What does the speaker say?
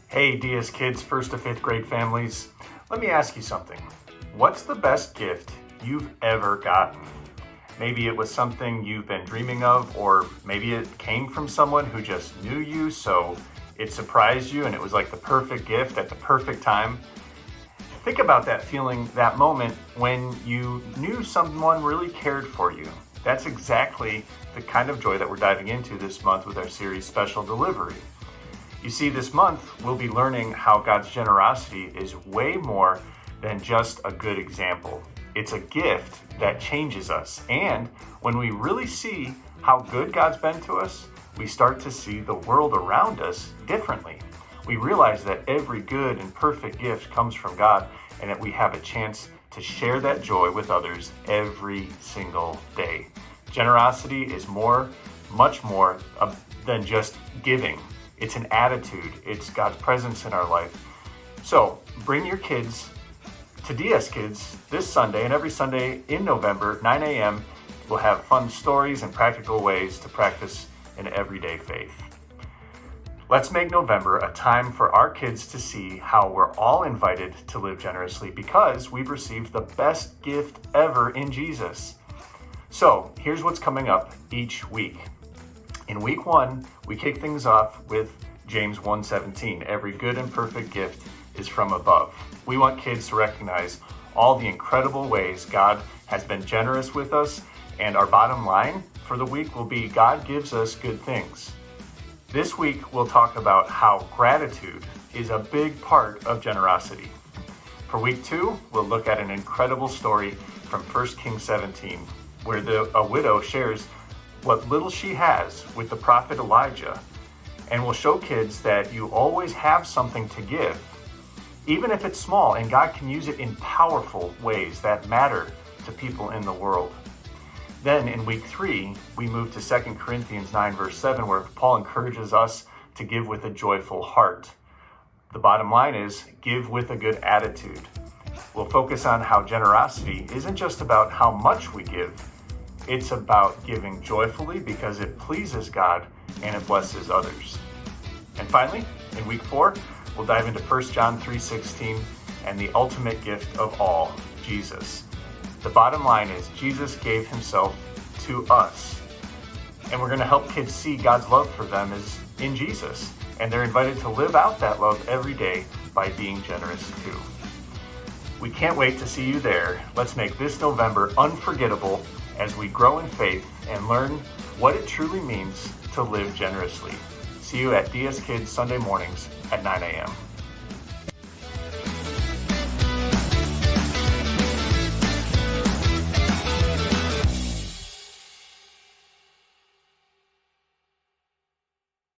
Hey DSKids, 1st to 5th grade families, let me ask you something. What's the best gift you've ever gotten? Maybe it was something you've been dreaming of, or maybe it came from someone who just knew you, so it surprised you and it was like the perfect gift at the perfect time. Think about that feeling, that moment when you knew someone really cared for you. That's exactly the kind of joy that we're diving into this month with our series Special Delivery. You see, this month we'll be learning how God's generosity is way more than just a good example. It's a gift that changes us. And when we really see how good God's been to us, we start to see the world around us differently. We realize that every good and perfect gift comes from God, and that we have a chance to share that joy with others every single day. Generosity is much more than just giving. It's an attitude. It's God's presence in our life. So bring your kids to DSKids this Sunday and every Sunday in November, 9 a.m. We'll have fun stories and practical ways to practice an everyday faith. Let's make November a time for our kids to see how we're all invited to live generously because we've received the best gift ever in Jesus. So here's what's coming up each week. In week 1, we kick things off with James 1:17. Every good and perfect gift is from above. We want kids to recognize all the incredible ways God has been generous with us, and our bottom line for the week will be God gives us good things. This week, we'll talk about how gratitude is a big part of generosity. For week 2, we'll look at an incredible story from 1 Kings 17, where a widow shares what little she has with the prophet Elijah, and we'll show kids that you always have something to give, even if it's small, and God can use it in powerful ways that matter to people in the world. Then in week 3, we move to 2 Corinthians 9 verse 7, where Paul encourages us to give with a joyful heart. The bottom line is give with a good attitude. We'll focus on how generosity isn't just about how much we give. It's about giving joyfully because it pleases God and it blesses others. And finally, in week 4, we'll dive into 1 John 3:16 and the ultimate gift of all, Jesus. The bottom line is Jesus gave himself to us. And we're going to help kids see God's love for them is in Jesus. And they're invited to live out that love every day by being generous too. We can't wait to see you there. Let's make this November unforgettable as we grow in faith and learn what it truly means to live generously. See you at DSKids Sunday mornings at 9 a.m.